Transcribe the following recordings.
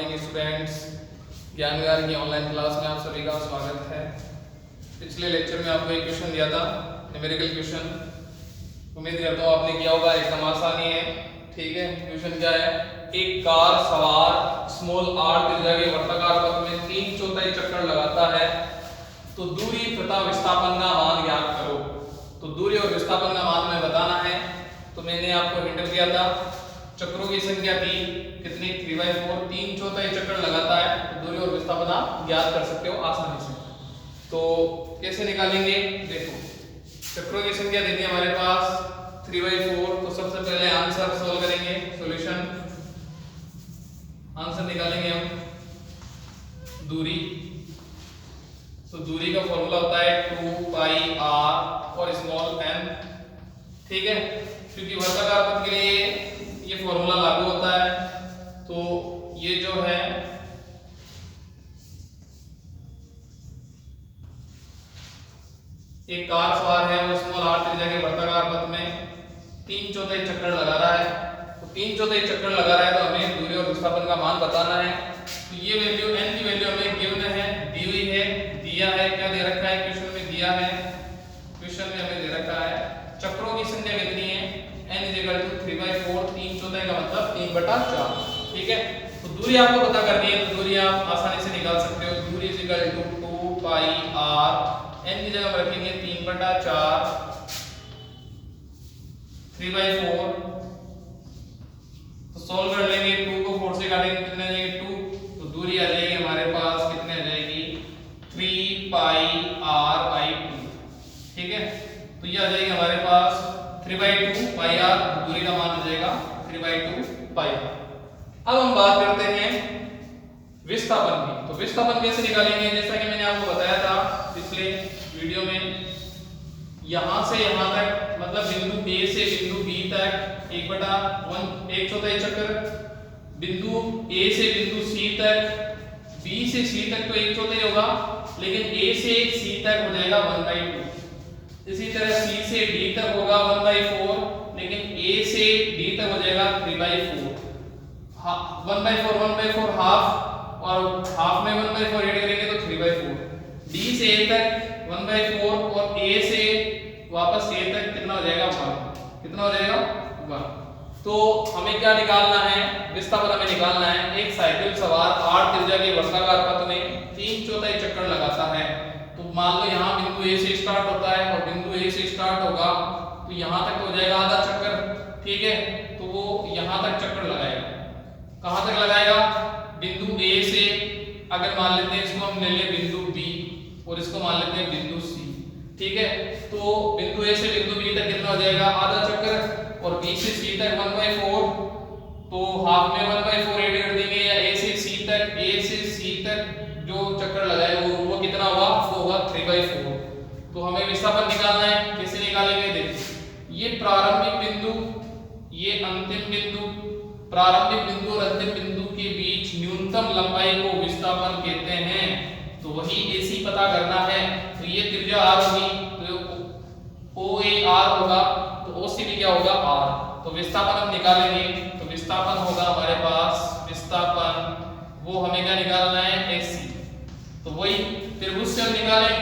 Morning students. ज्ञान विहार की online class में आप सभी का स्वागत है। पिछले लेक्चर में आपको एक क्वेश्चन दिया था, न्यूमेरिकल क्वेश्चन। उम्मीद करता हूँ आपने किया होगा, एकदम आसान ही है। ठीक है, क्वेश्चन क्या है? एक कार सवार स्मॉल r त्रिज्या के वर्ताकार पथ में 3/4 चक्कर लगाता है तो दूरी तथा विस्थापन का मान ज्ञात करो। तो दूरी और विस्थापन का मान हमें बताना है। तो मैंने आपको हिंट दिया था, चक्रों की संख्या 3 कितनी 3/4, 3/4 चक्कर लगाता है तो दूरी और विस्थापन आप ज्ञात कर सकते हो आसानी से। तो कैसे निकालेंगे? देखो, चक्रों की संख्या दी थी हमारे पास 3/4। तो सबसे पहले आंसर सोल्व करेंगे, सॉल्यूशन आंसर निकालेंगे हम दूरी। तो दूरी का फॉर्मूला होता है 2πr और स्मॉल n। ठीक है, क्योंकि वर्गाकार पथ के लिए ये फॉर्मूला लागू होता है। तो ये जो है एक कार सवार है, वो स्मॉल r त्रिज्या के वर्गाकार पथ में 3/4 चक्कर लगा रहा है। तो 3/4 चक्कर लगा रहा है तो हमें दूरी और विस्थापन का मान बताना है। तो ये वैल्यू n की वैल्यू हमें गिवन है, दी हुई है, दिया है। क्या दे रखा है? क्वेश्चन में दिया है, क्वेश्चन में हमें दे रखा है चक्रों की संख्या कितनी है? n = 3/4, 3/4 का मतलब 3/4। ठीक है, तो दूरी आपको पता करनी है। तो दूरी आप आसानी से निकाल सकते हो। दूरी = 2πr, n की जगह पर रखेंगे 3/4, 3/4। तो सॉल्व कर लेंगे, 2 को 4 से काटेंगे, कितने आ जाएंगे? 2। तो दूरी आ जाएगी हमारे पास, कितने आ जाएगी? 3πr/2। ठीक है, तो ये आ जाएगी हमारे पास 3/2πr। दूरी का मान हो जाएगा 3/2πr। अब हम बात करते हैं विस्थापन की। तो विस्थापन कैसे निकालेंगे? जैसा कि मैंने आपको बताया था पिछले वीडियो में, यहां से यहां तक मतलब बिंदु A से बिंदु B तक 1/1 चक्कर, बिंदु A से बिंदु C तक, B से C तक तो 1/4 होगा, लेकिन A से C तक हो जाएगा 1/2। इसी तरह C से D तक होगा 1/4, लेकिन A से D तक हो जाएगा 3/4। 1/4 हाफ, और हाफ में 1/4 ऐड करेंगे तो 3/4। D से A तक 1/4 और A से वापस A तक कितना हो जाएगा? 1। कितना हो जाएगा? 1। तो हमें क्या निकालना है? विस्थापन हमें निकालना है। एक साइकिल सवार r त्रिज्या के वर्गाकार पथ में 3/4 चक्कर लगाता है। तो मान लो यहाँ बिंदु A से स्टार्ट होता है और बिंदु A से स्टार्ट होगा तो यहाँ तक हो जाएगा आधा चक्कर। ठीक है, तो वो यहाँ तक चक्कर लगाएगा। कहाँ तक लगाएगा? बिंदु A से, अगर मान लेते हैं इसको हम ले ले बिंदु B और इसको मान लेते हैं बिंदु C। ठीक है, तो बिंदु A से बिंदु B तक कितना हो जाएगा? आधा चक्कर, और B से C तक 1/4। तो हाफ में 1/4 ऐड कर देंगे, या A से C तक जो चक्कर लगाए वो कितना होगा? वो होगा 3/4। तो हमें विस्थापन निकालना है। कैसे निकालेंगे? देखिए, ये प्रारंभिक बिंदु, ये अंतिम बिंदु, प्रारंभिक बिंदु और अंतिम बिंदु के बीच न्यूनतम लंबाई को विस्थापन कहते हैं। तो वही AC पता करना है। तो ये त्रिज्या r होगी, तो OAR होगा, तो OC भी क्या होगा? r। तो विस्थापन हम निकालेंगे। तो विस्थापन होगा हमारे पास, विस्थापन वो हमें क्या निकालना है? AC। तो वही त्रिभुज से हम निकालेंगे,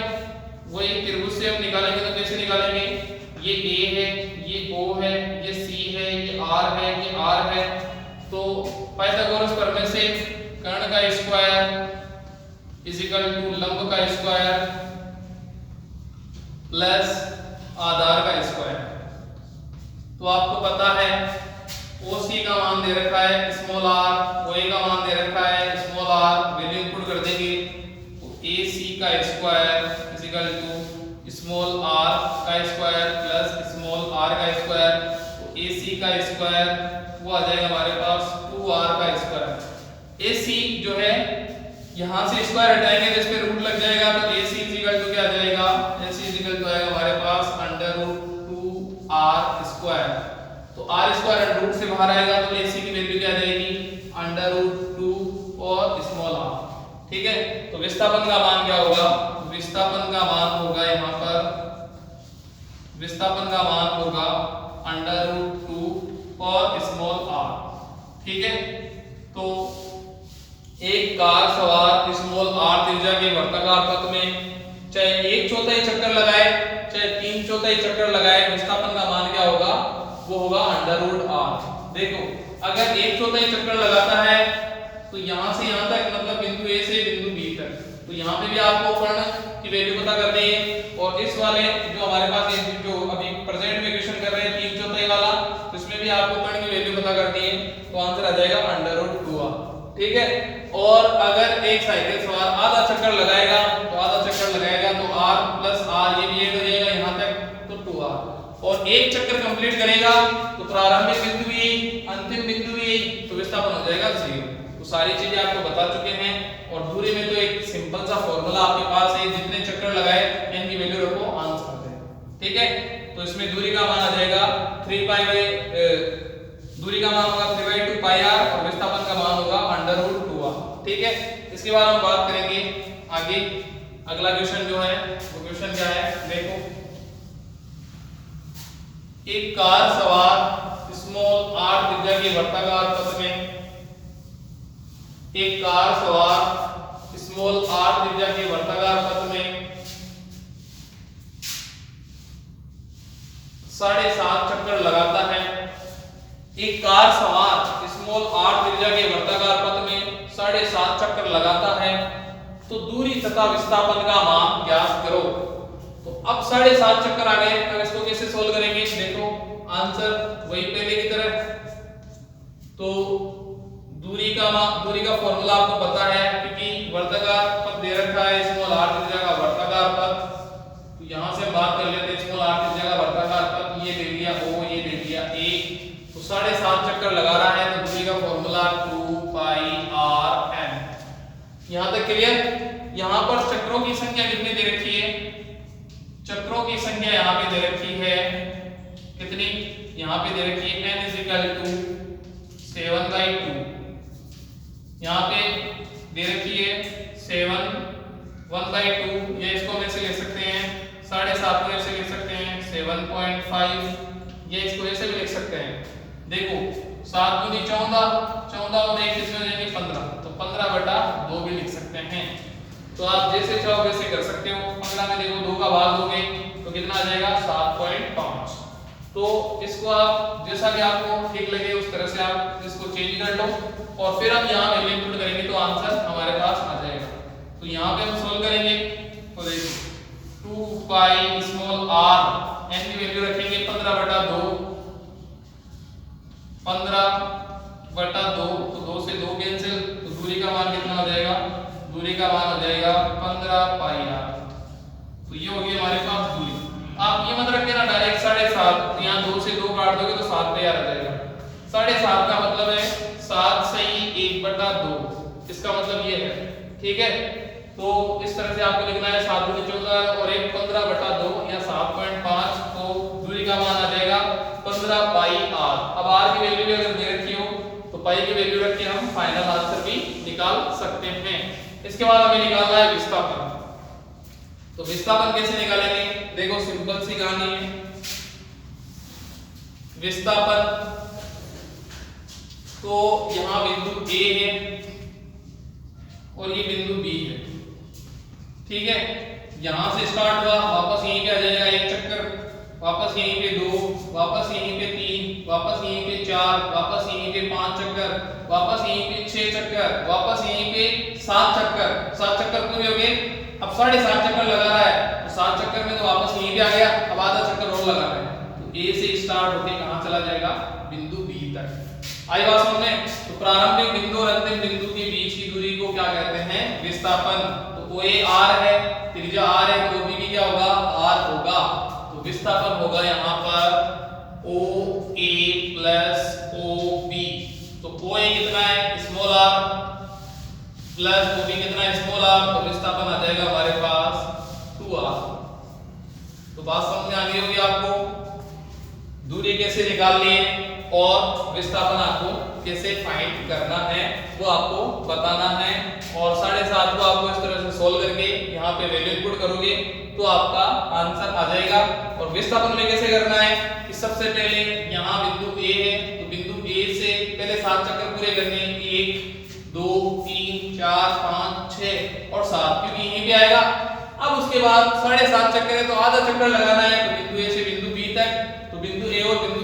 वही त्रिभुज से हम निकालेंगे। तो कैसे निकालेंगे? ये A है, ये O है, ये C है, ये R है, ये R है। तो पाइथागोरस प्रमेय से कर्ण का स्क्वायर = लंब का स्क्वायर प्लस आधार का स्क्वायर। तो आपको पता है OC का मान दे रखा है स्मॉल r, OA का मान दे रखा है स्मॉल r। वैल्यू इनपुट कर देंगे, तो AC का स्क्वायर = स्मॉल r का स्क्वायर प्लस स्मॉल r का स्क्वायर। तो AC का स्क्वायर वो आ जाएगा हमारे पास 2r का स्क्वायर। AC जो है यहाँ से स्क्वायर हटाएंगे तो इस पे रूट लग जाएगा, तो AC = क्या आ जाएगा? AC = आएगा हमारे पास √2r²। तो r² रूट से बाहर आएगा तो AC की वैल्यू क्या आ जाएगी? √2 और स्मॉल r। ठीक है, तो विस्थापन का मान क्या होगा? विस्थापन का मान होगा यहाँ पर, विस्थापन का मान होगा √2 और स्मॉल r। ठीक है, तो एक कार सवार स्मॉल r त्रिज्या के वर्ताकार पथ में चाहे 1/4 चक्कर लगाए चाहे 3/4 चक्कर लगाए, विस्थापन का मान क्या होगा? वो होगा √r। देखो अगर 1/4 चक्कर लगाता है तो यहां से यहां तक मतलब बिंदु A से बिंदु B तक, तो यहां पे भी आपको कर्ण की वैल्यू पता करनी है। और इस वाले जो हमारे पास जो अभी प्रेजेंट में क्वेश्चन कर रहे हैं 3/4 वाला, तो इसमें भी आपको कर्ण की वैल्यू पता करनी है, तो आंसर आ जाएगा √2r। ठीक है। और अगर एक साइकिल सवार आधा चक्कर लगाएगा तो आधा चक्कर लगाएगा तो r प्लस r ये भी ऐड हो जाएगा यहां तक, तो 2r। और एक चक्कर कंप्लीट करेगा तो प्रारंभिक बिंदु भी अंतिम बिंदु भी तो विस्थापन हो जाएगा 0। तो सारी चीजें आपको बता चुके हैं। और दूरी में तो एक सिंपल सा फॉर्मूला आपके पास है, जितने चक्कर लगाए n की वैल्यू रखो, आंसर आ जाएगा। ठीक है। तो इसमें दूरी का मान आ जाएगा 3 पाई दूरी का मान होगा 3/2 पाई r और विस्थापन का मान होगा √2r। ठीक है। इसके बाद हम बात करेंगे आगे। अगला क्वेश्चन जो है वो क्वेश्चन क्या है? देखो एक कार सवार स्मॉल r त्रिज्या के वर्ताकार पथ में, एक कार सवार स्मॉल r त्रिज्या के वर्ताकार पथ में 7.5 चक्कर लगाता है। एक कार सवार स्मॉल r त्रिज्या के वर्ताकार पथ में 7.5 चक्कर लगाता है, तो दूरी तथा विस्थापन का मान ज्ञात करो। तो अब 7.5 चक्कर आ गए, अब इसको कैसे सोल्व करेंगे? देखो आंसर वही पहले की तरह। तो दूरी का फॉर्मूला आपको पता है, क्योंकि वर्ताकार पथ दे रखा है स्मॉल r त्रिज्या का वर्ताकार पथ। तो यहां से हम बात कर लेते हैं स्मॉल r त्रिज्या का वर्ताकार पथ, ये ले लिया o, ये ले लिया a। तो 7.5 चक्कर लगा रहा है, तो दूरी का फॉर्मूला 2 पाई r n। यहां तक क्लियर? यहां पर चक्रों की संख्या कितनी दे रखी है? चक्रों की संख्या यहां पे दे रखी है कितनी? यहां पे दे रखी है n = 7/2। यहां पे दे रखी है 7 1/2। ये इसको हम ऐसे ले सकते हैं 7.5 को ऐसे लिख सकते हैं 7.5। ये इसको ऐसे भी लिख सकते हैं। देखो 7 दूनी 14, 14 और 1 कितने हो जाएंगे? 15। तो 15/2 भी लिख सकते हैं। तो आप जैसे चाहो वैसे कर सकते हो। 15 में देखो 2 का भाग दोगे तो कितना आ जाएगा? 7.5। तो इसको आप जैसा भी आपको ठीक लगे उस तरह से आप इसको चेंज कर लो, और फिर हम यहाँ वैल्यू इनपुट करेंगे तो आंसर हमारे पास आ जाएगा। तो यहाँ पे हम सोल्व करेंगे तो देखो 2 पाई स्मॉल r n की वैल्यू रखेंगे 15/2, 15/2। तो 2 से 2 कैंसिल, तो दूरी का मान कितना हो जाएगा? दूरी का मान हो जाएगा 15 पाई r। तो ये होगी हमारे पास दूरी। आप ये मत रखिए ना डायरेक्ट 7.5, तो यहाँ 2 से 2 काट दोगे तो 7 पे आ जाएगा। 7.5 का मतलब है 7 सही 1/2, इसका मतलब ये है। ठीक है। तो इस तरह से आपको लिखना है 7 दूनी 14 और 1 15/2 या 7.5। तो दूरी का मान आ जाएगा 15 पाई r। अब r की वैल्यू भी अगर दे रखी हो तो पाई की वैल्यू रख के हम फाइनल आंसर भी निकाल सकते हैं। इसके बाद हमें निकालना है विस्थापन। तो विस्थापन कैसे निकालेंगे? देखो सिंपल सी कहानी है। विस्थापन तो यहां बिंदु A है और ये बिंदु B है। ठीक है। यहां से स्टार्ट हुआ, वापस यहीं पे आ जाएगा 1 चक्कर, वापस यहीं पे 2, वापस यहीं पे 3, वापस यहीं पे 4, वापस यहीं पे 5 चक्कर, वापस यहीं पे 6 चक्कर, वापस यहीं पे 7 चक्कर। 7 चक्कर पूरे हो गए। अब 7.5 चक्कर लगा रहा है, तो 7 चक्कर में तो वापस यहीं पे आ गया। अब आधा चक्कर और लगा रहा है, तो A से स्टार्ट होके कहां चला जाएगा? बिंदु B तक। आई बात समझ में? तो प्रारंभिक बिंदु और अंतिम बिंदु के बीच की दूरी को क्या कहते हैं? विस्थापन। तो OA r है, त्रिज्या r है, तो OB भी क्या होगा? r होगा। तो विस्थापन होगा यहां पर OA प्लस OB। तो OA कितना है? स्मॉल r प्लस OB कितना है? Small r। तो विस्थापन आ जाएगा हमारे पास 2r। तो बात समझ में आ गई होगी आपको, दूरी कैसे निकालनी है और विस्थापन आपको कैसे फाइंड करना है वो आपको बताना है। और 7.5 को आपको इस तरह से सोल्व करके यहाँ पे वैल्यू इनपुट करोगे तो आपका आंसर आ जाएगा। और विस्थापन में कैसे करना है कि सबसे पहले यहाँ बिंदु A है, तो बिंदु A से पहले 7 चक्कर पूरे करने हैं। 1 2 3 4 5 6 और 7 क्योंकि यहीं पे आएगा। अब उसके बाद 7.5 चक्कर है तो आधा चक्कर लगाना है, तो बिंदु ए से बिंदु बी तक, तो बिंदु ए और बिंदु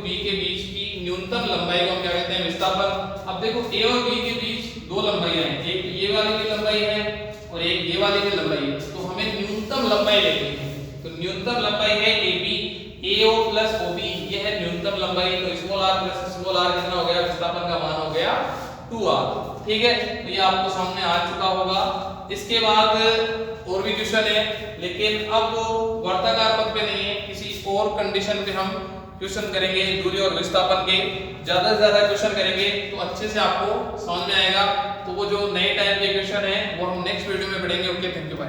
बी के बीच की न्यूनतम लंबाई को हम क्या कहते हैं, विस्थापन। अब देखो ए और बी के बीच दो लंबाइयां हैं, एक ये वाली की लंबाई है और एक ये वाली की लंबाई है, तो हमें न्यूनतम लंबाई लेनी है। तो न्यूनतम लंबाई है AB, AO प्लस OB, ये है न्यूनतम लंबाई। तो small r plus small r कितना हो गया, विस्थापन का मान हो गया 2r। ठीक है, तो ये आपको सामने आ चुका होगा। इसके बाद और भी क्वेश्चन है, लेकिन अब वो वर्ताकार पथ पे नहीं है, किसी और कंडीशन पे हम क्वेश्चन करेंगे दूरी और विस्थापन के। ज्यादा से ज्यादा क्वेश्चन करेंगे तो अच्छे से आपको समझ में आएगा। तो वो जो नए टाइप के क्वेश्चन है वो हम नेक्स्ट वीडियो में पढ़ेंगे। Okay, thank you, bye.